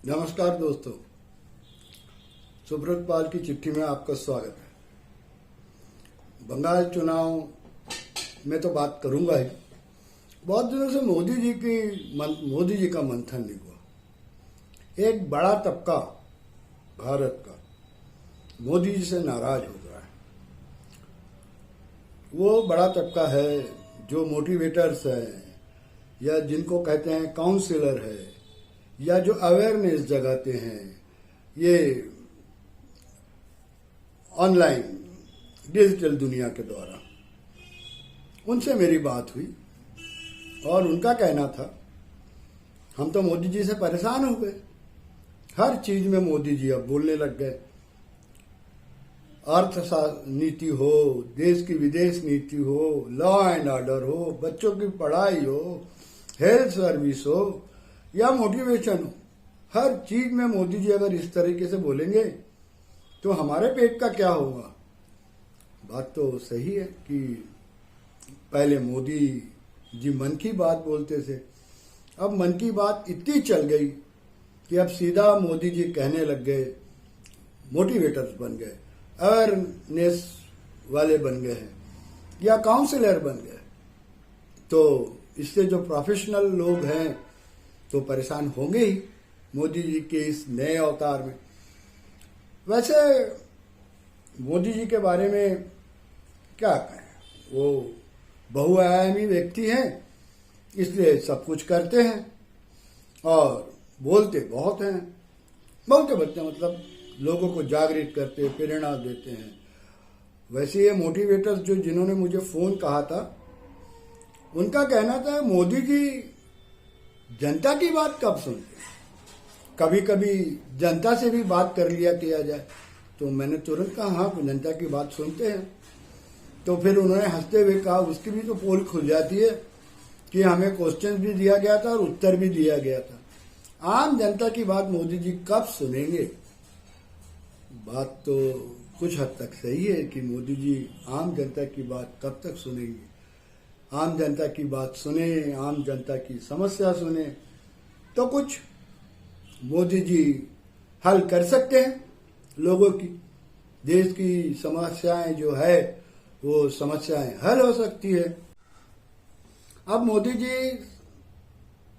नमस्कार दोस्तों, सुब्रत पाल की चिट्ठी में आपका स्वागत है। बंगाल चुनाव में तो बात करूंगा ही। बहुत दिनों से मोदी जी का मंथन नहीं हुआ। एक बड़ा तबका भारत का मोदी जी से नाराज हो गया है। वो बड़ा तबका है जो मोटिवेटर्स है या जिनको कहते हैं काउंसलर है या जो अवेयरनेस जगाते हैं, ये ऑनलाइन डिजिटल दुनिया के द्वारा। उनसे मेरी बात हुई और उनका कहना था, हम तो मोदी जी से परेशान हो गए। हर चीज में मोदी जी अब बोलने लग गए। अर्थ नीति हो, देश की विदेश नीति हो, लॉ एंड ऑर्डर हो, बच्चों की पढ़ाई हो, हेल्थ सर्विस हो या मोटिवेशन हो, हर चीज में मोदी जी अगर इस तरीके से बोलेंगे तो हमारे पेट का क्या होगा। बात तो सही है कि पहले मोदी जी मन की बात बोलते थे, अब मन की बात इतनी चल गई कि अब सीधा मोदी जी कहने लग गए, मोटिवेटर्स बन गए, अवेयरनेस वाले बन गए हैं या काउंसलर बन गए। तो इससे जो प्रोफेशनल लोग हैं तो परेशान होंगे ही मोदी जी के इस नए अवतार में। वैसे मोदी जी के बारे में क्या कहें, वो बहुआयामी व्यक्ति हैं, इसलिए सब कुछ करते हैं और बोलते बहुत हैं। बोलते मतलब लोगों को जागृत करते, प्रेरणा देते हैं। वैसे ये मोटिवेटर्स जो जिन्होंने मुझे फोन कहा था, उनका कहना था मोदी जी जनता की बात कब सुनते हैं, कभी कभी जनता से भी बात कर लिया किया जाए। तो मैंने तुरंत कहा हाँ, जनता की बात सुनते हैं। तो फिर उन्होंने हंसते हुए कहा, उसकी भी तो पोल खुल जाती है कि हमें क्वेश्चन भी दिया गया था और उत्तर भी दिया गया था। आम जनता की बात मोदी जी कब सुनेंगे। बात तो कुछ हद तक सही है कि मोदी जी आम जनता की बात कब तक सुनेंगे। आम जनता की बात सुने, आम जनता की समस्या सुने तो कुछ मोदी जी हल कर सकते हैं लोगों की। देश की समस्याएं जो है वो समस्याएं हल हो सकती है। अब मोदी जी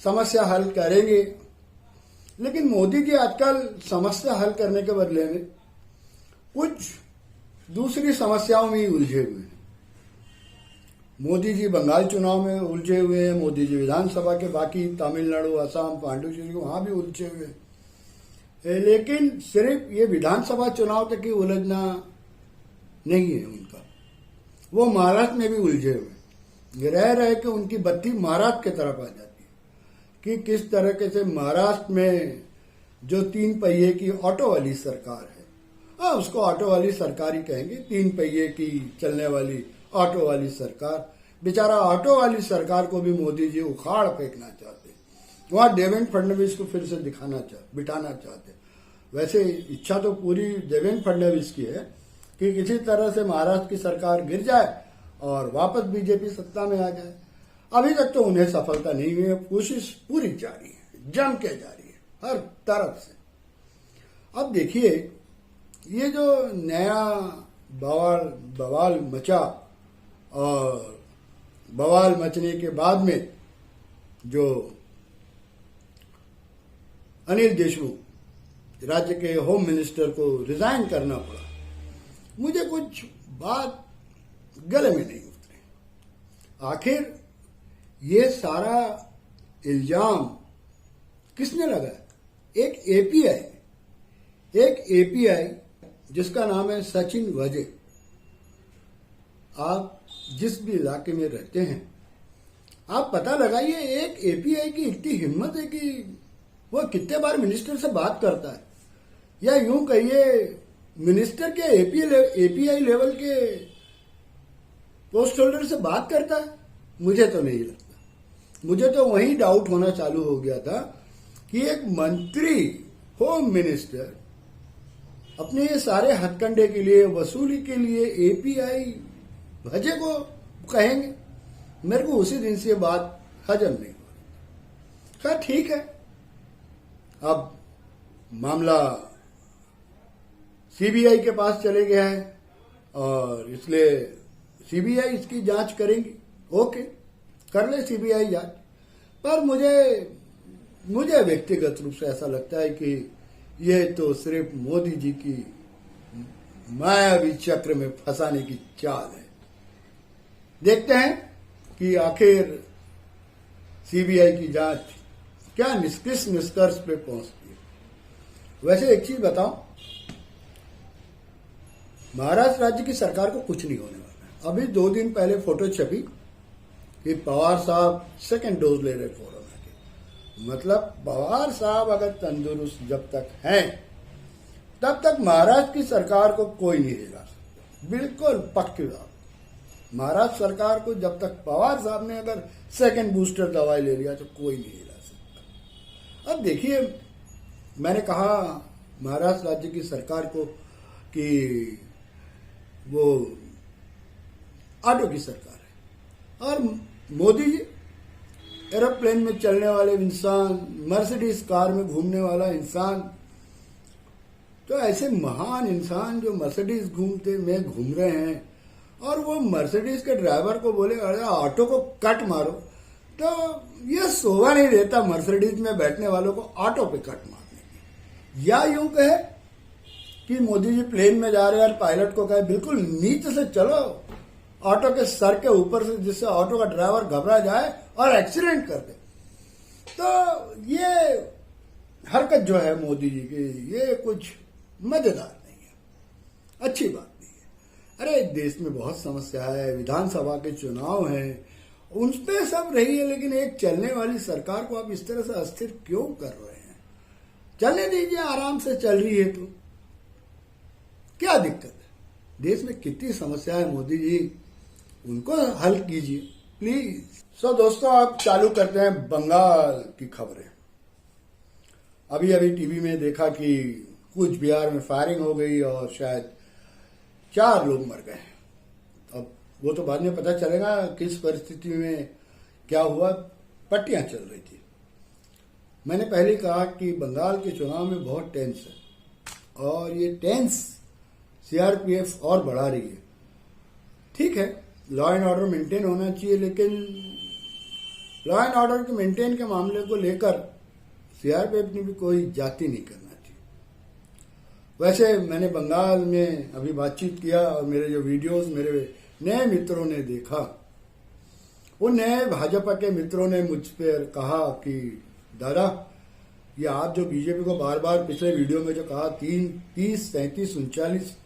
समस्या हल करेंगे, लेकिन मोदी जी आजकल समस्या हल करने के बदले में कुछ दूसरी समस्याओं में ही उलझे हुए हैं। मोदी जी बंगाल चुनाव में उलझे हुए हैं, मोदी जी विधानसभा के बाकी तमिलनाडु, असम, पांडुचेरी वहां भी उलझे हुए हैं। लेकिन सिर्फ ये विधानसभा चुनाव तक ही उलझना नहीं है उनका, वो महाराष्ट्र में भी उलझे हुए हैं। रह के उनकी बत्ती महाराष्ट्र की तरफ आ जाती है कि किस तरीके से महाराष्ट्र में जो 3 पहिए की ऑटो वाली सरकार है, हाँ उसको ऑटो वाली सरकार ही कहेंगे, 3 पहिए की चलने वाली ऑटो वाली सरकार। बेचारा ऑटो वाली सरकार को भी मोदी जी उखाड़ फेंकना चाहते, वहां देवेंद्र फडणवीस को फिर से बिठाना चाहते। वैसे इच्छा तो पूरी देवेंद्र फडणवीस की है कि किसी तरह से महाराष्ट्र की सरकार गिर जाए और वापस बीजेपी सत्ता में आ जाए। अभी तक तो उन्हें सफलता नहीं हुई है, कोशिश पूरी जारी है, जम के जारी है हर तरफ से। अब देखिए, ये जो नया बवाल मचा और बवाल मचने के बाद में जो अनिल देशमुख राज्य के होम मिनिस्टर को रिजाइन करना पड़ा, मुझे कुछ बात गले में नहीं उतरी। आखिर ये सारा इल्जाम किसने लगाया। एक एपीआई जिसका नाम है सचिन वाजे, आप जिस भी इलाके में रहते हैं आप पता लगाइए, एक एपीआई की इतनी हिम्मत है कि वो कितने बार मिनिस्टर से बात करता है, या यूं कहिए मिनिस्टर के एपीआई लेवल के पोस्ट होल्डर से बात करता है। मुझे तो नहीं लगता। मुझे तो वहीं डाउट होना चालू हो गया था कि एक मंत्री, होम मिनिस्टर, अपने ये सारे हथकंडे के लिए, वसूली के लिए एपीआई भजे को कहेंगे। मेरे को उसी दिन से ये बात हजम नहीं हो रही। खैर ठीक है, अब मामला सीबीआई के पास चले गया है और इसलिए सीबीआई इसकी जांच करेंगी। ओके, कर ले सीबीआई जांच। पर मुझे व्यक्तिगत रूप से ऐसा लगता है कि ये तो सिर्फ मोदी जी की मायावी चक्र में फंसाने की चाल है। देखते हैं कि आखिर सीबीआई की जांच क्या किस निष्कर्ष पे पहुंचती है। वैसे एक चीज बताऊं, महाराष्ट्र राज्य की सरकार को कुछ नहीं होने वाला है। अभी 2 दिन पहले फोटो छपी कि पवार साहब सेकंड डोज ले रहे कोरोना के। मतलब पवार साहब अगर तंदुरुस्त जब तक हैं तब तक महाराष्ट्र की सरकार को कोई नहीं हिला सकता। बिल्कुल पक्की बात। महाराष्ट्र सरकार को जब तक पवार साहब ने अगर सेकंड बूस्टर दवाई ले लिया तो कोई नहीं हिला सकता। अब देखिए, मैंने कहा महाराष्ट्र राज्य की सरकार को कि वो ऑटो की सरकार है और मोदी जी एरोप्लेन में चलने वाले इंसान, मर्सिडीज कार में घूमने वाला इंसान, तो ऐसे महान इंसान जो मर्सिडीज में घूम रहे हैं और वो मर्सिडीज के ड्राइवर को बोले अरे ऑटो को कट मारो, तो ये शोभा नहीं देता मर्सिडीज में बैठने वालों को ऑटो पे कट मारने की। या यूं कहे कि मोदी जी प्लेन में जा रहे हैं और पायलट को कहे बिल्कुल नीचे से चलो ऑटो के सर के ऊपर से, जिससे ऑटो का ड्राइवर घबरा जाए और एक्सीडेंट कर दे। तो ये हरकत जो है मोदी जी की, ये कुछ मजेदार नहीं है, अच्छी बात नहीं है। अरे देश में बहुत समस्या है, विधानसभा के चुनाव हैं, उन पे सब रही है, लेकिन एक चलने वाली सरकार को आप इस तरह से अस्थिर क्यों कर रहे हैं? चलने दीजिए, आराम से चल रही है तो क्या दिक्कत है? देश में कितनी समस्या है मोदी जी, उनको हल कीजिए प्लीज। सो दोस्तों, आप चालू करते हैं बंगाल की खबरें। अभी टीवी में देखा कि कूच बिहार में फायरिंग हो गई और शायद 4 लोग मर गए। अब वो तो बाद में पता चलेगा किस परिस्थिति में क्या हुआ। पट्टियां चल रही थी। मैंने पहले कहा कि बंगाल के चुनाव में बहुत टेंस है और ये टेंस सीआरपीएफ और बढ़ा रही है। ठीक है, लॉ एंड ऑर्डर मेंटेन होना चाहिए, लेकिन लॉ एंड ऑर्डर के मेंटेन के मामले को लेकर सीआरपीएफ ने भी कोई जाति नहीं करना चाहिए। वैसे मैंने बंगाल में अभी बातचीत किया और मेरे जो वीडियोस मेरे नए मित्रों ने देखा, वो नए भाजपा के मित्रों ने मुझ पर कहा कि दादा, ये आप जो बीजेपी को बार बार पिछले वीडियो में जो कहा 30, 37, 39,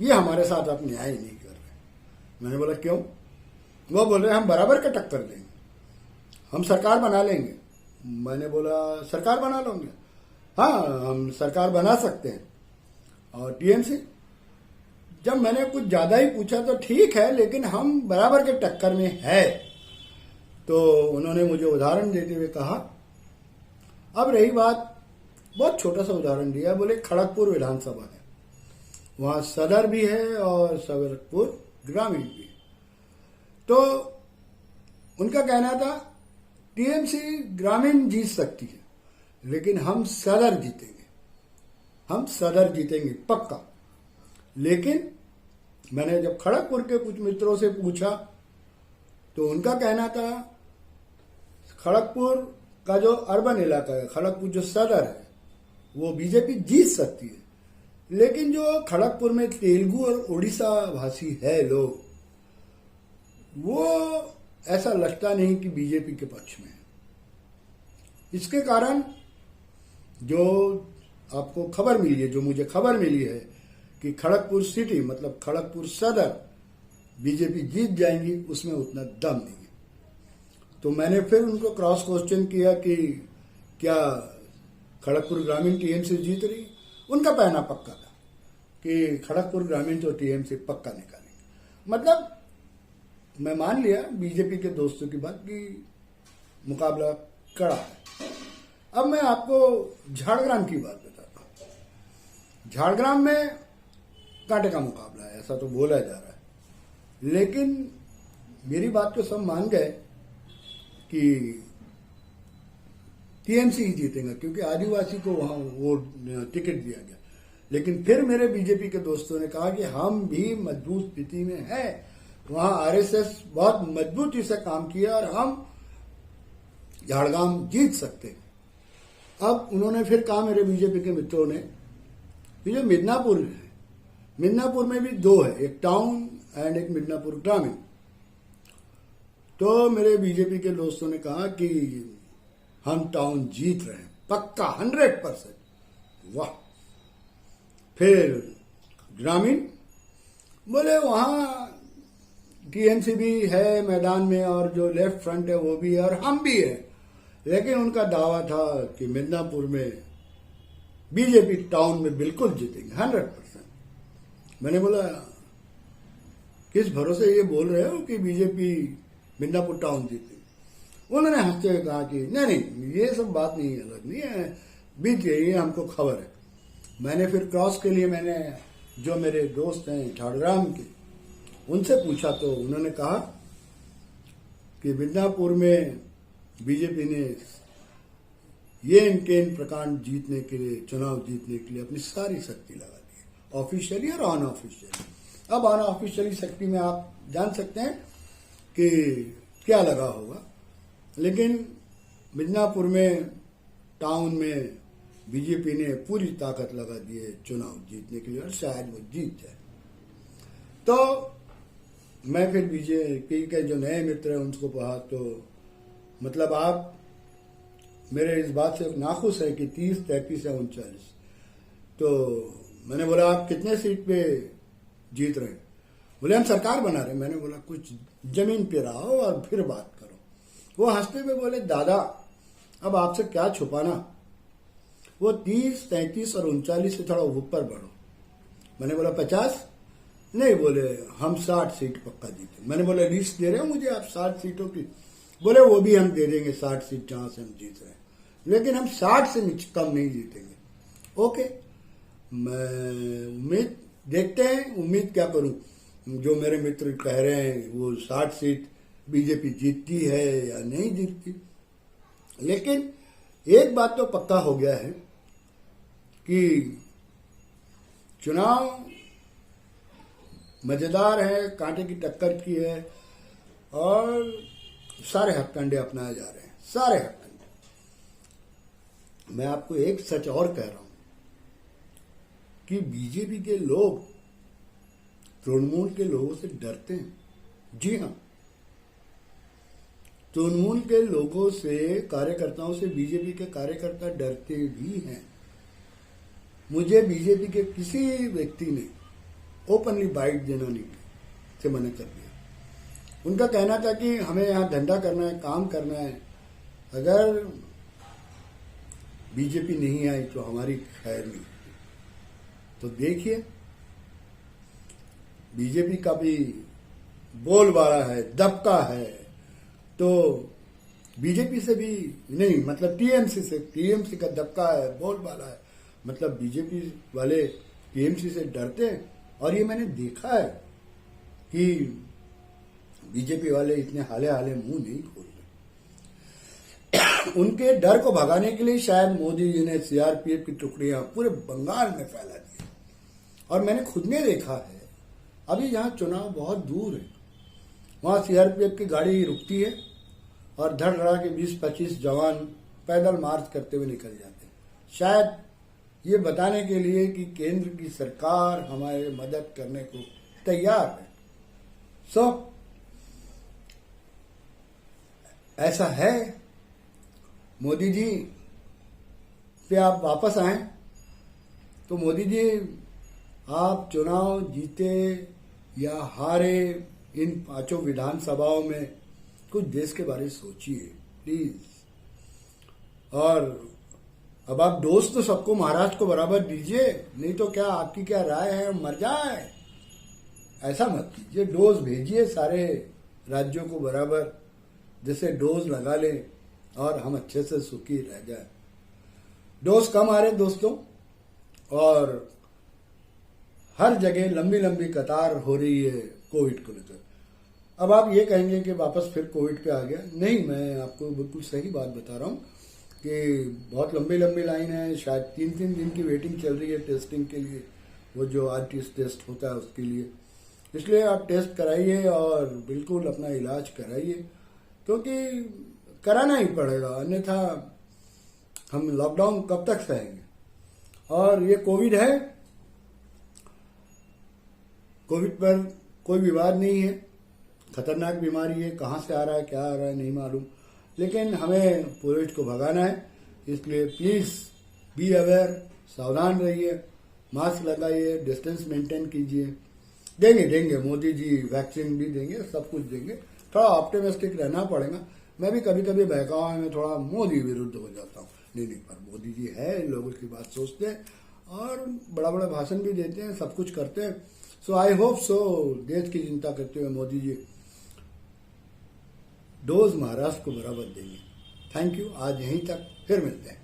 ये हमारे साथ आप न्याय नहीं कर रहे। मैंने बोला क्यों? वो बोल रहे हम बराबर का टक्कर देंगे, हम सरकार बना लेंगे। मैंने बोला सरकार बना लोगे? हाँ, हम सरकार बना सकते हैं। और टीएमसी, जब मैंने कुछ ज्यादा ही पूछा तो ठीक है, लेकिन हम बराबर के टक्कर में है। तो उन्होंने मुझे उदाहरण देते हुए कहा, अब रही बात, बहुत छोटा सा उदाहरण दिया, बोले खड़गपुर विधानसभा है, वहां सदर भी है और खड़गपुर ग्रामीण भी है। तो उनका कहना था टीएमसी ग्रामीण जीत सकती है, लेकिन हम सदर जीतेंगे, हम सदर जीतेंगे पक्का। लेकिन मैंने जब खड़गपुर के कुछ मित्रों से पूछा तो उनका कहना था खड़गपुर का जो अर्बन इलाका है, खड़गपुर जो सदर है, वो बीजेपी जीत सकती है, लेकिन जो खड़गपुर में तेलुगु और उड़ीसा भाषी है लोग, वो ऐसा लगता नहीं कि बीजेपी के पक्ष में है। इसके कारण जो आपको खबर मिली है, जो मुझे खबर मिली है कि खड़गपुर सिटी मतलब खड़गपुर सदर बीजेपी जीत जाएंगी, उसमें उतना दम नहीं है। तो मैंने फिर उनको क्रॉस क्वेश्चन किया कि क्या खड़गपुर ग्रामीण टीएमसी जीत रही? उनका कहना पक्का था कि खड़गपुर ग्रामीण तो टीएमसी पक्का निकालेंगे। मतलब मैं मान लिया बीजेपी के दोस्तों की बात कि मुकाबला कड़ा है। अब मैं आपको झाड़ग्राम की बात बताता हूं। झाड़ग्राम में कांटे का मुकाबला है, ऐसा तो बोला जा रहा है, लेकिन मेरी बात तो सब मान गए कि टीएमसी ही जीतेगा, क्योंकि आदिवासी को वहां वो टिकट दिया गया। लेकिन फिर मेरे बीजेपी के दोस्तों ने कहा कि हम भी मजबूत स्थिति में हैं, वहां आरएसएस बहुत मजबूती से काम किया और हम झाड़ग्राम जीत सकते हैं। अब उन्होंने फिर कहा मेरे बीजेपी के मित्रों ने कि जो मिदनापुर है, मिदनापुर में भी दो है, एक टाउन एंड एक मिदनापुर ग्रामीण। तो मेरे बीजेपी के दोस्तों ने कहा कि हम टाउन जीत रहे हैं पक्का 100%। वाह। फिर ग्रामीण बोले वहां टीएमसी भी है मैदान में और जो लेफ्ट फ्रंट है वो भी है और हम भी है, लेकिन उनका दावा था कि मिदनापुर में बीजेपी टाउन में बिल्कुल जीतेंगे 100%। मैंने बोला किस भरोसे ये बोल रहे हो कि बीजेपी मिदनापुर टाउन जीतेगी? उन्होंने हंसते हुए कहा कि नहीं ये सब बात नहीं है, अलग नहीं है, बीत गई है, हमको खबर है। मैंने फिर क्रॉस के लिए मैंने जो मेरे दोस्त हैं झाड़ग्राम के उनसे पूछा तो उन्होंने कहा कि मिदनापुर में बीजेपी ने ये इनके इन प्रकांड जीतने के लिए, चुनाव जीतने के लिए अपनी सारी शक्ति लगा दी है, ऑफिशियली और अनऑफिशियली। अब अनऑफिशियली शक्ति में आप जान सकते हैं कि क्या लगा होगा, लेकिन मिदनापुर में टाउन में बीजेपी ने पूरी ताकत लगा दी है चुनाव जीतने के लिए और शायद वो जीत जाए। तो मैं फिर बीजेपी के जो नए मित्र हैं उनको कहा तो मतलब आप मेरे इस बात से नाखुश है कि 30, 33 या 39। तो मैंने बोला आप कितने सीट पे जीत रहे हैं? बोले हम सरकार बना रहे हैं। मैंने बोला कुछ जमीन पे रहो और फिर बात करो। वो हंसते हुए बोले दादा अब आपसे क्या छुपाना, वो 30, 33 और 39 से थोड़ा ऊपर बढ़ो। मैंने बोला 50? नहीं, बोले हम 60 सीट पक्का जीते। मैंने बोला लिस्ट दे रहे हो मुझे आप 60 सीटों की? बोले वो भी हम दे देंगे 60 सीट जहां से हम जीत रहे हैं, लेकिन हम 60 से कम नहीं जीतेंगे। ओके, मैं उम्मीद देखते हैं, उम्मीद क्या करूं, जो मेरे मित्र कह रहे हैं वो 60 सीट बीजेपी जीतती है या नहीं जीतती। लेकिन एक बात तो पक्का हो गया है कि चुनाव मजेदार है, कांटे की टक्कर की है और सारे हथकंडे अपनाए जा रहे हैं, सारे हथकंडे। मैं आपको एक सच और कह रहा हूं कि बीजेपी के लोग तृणमूल के लोगों से डरते हैं। जी हां, तृणमूल के लोगों से, कार्यकर्ताओं से बीजेपी के कार्यकर्ता डरते भी हैं। मुझे बीजेपी के किसी व्यक्ति ने ओपनली बाइट देना नहीं से मना कर दिया। उनका कहना था कि हमें यहां धंधा करना है, काम करना है, अगर बीजेपी नहीं आई तो हमारी खैर नहीं। तो देखिए बीजेपी का भी बोलबाला है, दबका है, तो बीजेपी से भी नहीं, मतलब टीएमसी का दबका है, बोलबाला है, मतलब बीजेपी वाले टीएमसी से डरते हैं। और ये मैंने देखा है कि बीजेपी वाले इतने हाले हाले मुंह नहीं खोलते। उनके डर को भगाने के लिए शायद मोदी जी ने सीआरपीएफ की टुकड़ियां पूरे बंगाल में फैला दी। और मैंने खुद ने देखा है, अभी जहां चुनाव बहुत दूर है वहां सीआरपीएफ की गाड़ी रुकती है और धड़ धड़ा के 20-25 जवान पैदल मार्च करते हुए निकल जाते हैं, शायद ये बताने के लिए कि केंद्र की सरकार हमारे मदद करने को तैयार है। ऐसा है। मोदी जी पे आप वापस आए तो मोदी जी आप चुनाव जीते या हारे इन 5 विधानसभाओं में कुछ देश के बारे में सोचिए प्लीज। और अब आप डोज तो सबको महाराष्ट्र को बराबर दीजिए, नहीं तो क्या आपकी क्या राय है, मर जाए? ऐसा मत कीजिए, डोज भेजिए सारे राज्यों को बराबर, जिससे डोज लगा लें और हम अच्छे से सुखी रह जाए। डोज कम आ रहे दोस्तों, और हर जगह लंबी लंबी कतार हो रही है कोविड को लेकर। अब आप ये कहेंगे कि वापस फिर कोविड पे आ गया। नहीं, मैं आपको बिल्कुल सही बात बता रहा हूं कि बहुत लंबी लंबी लाइन है, शायद 3-3 दिन की वेटिंग चल रही है टेस्टिंग के लिए, वो जो आरटीएस टेस्ट होता है उसके लिए। इसलिए आप टेस्ट कराइए और बिल्कुल अपना इलाज कराइए, क्योंकि कराना ही पड़ेगा, अन्यथा हम लॉकडाउन कब तक सहेंगे। और ये कोविड है, कोविड पर कोई विवाद नहीं है, खतरनाक बीमारी है, कहाँ से आ रहा है क्या आ रहा है नहीं मालूम, लेकिन हमें कोविड को भगाना है। इसलिए प्लीज बी अवेयर, सावधान रहिए, मास्क लगाइए, डिस्टेंस मेंटेन कीजिए। देंगे मोदी जी वैक्सीन भी देंगे, सब कुछ देंगे। थोड़ा ऑप्टिमिस्टिक रहना पड़ेगा। मैं भी कभी कभी बहकावा में थोड़ा मोदी विरुद्ध हो जाता हूँ, नहीं पर मोदी जी है, लोगों की बात सोचते हैं और बड़ा बड़ा भाषण भी देते हैं, सब कुछ करते हैं। सो आई होप सो देश की चिंता करते हुए मोदी जी डोज महाराष्ट्र को बराबर देंगे। थैंक यू, आज यहीं तक, फिर मिलते हैं।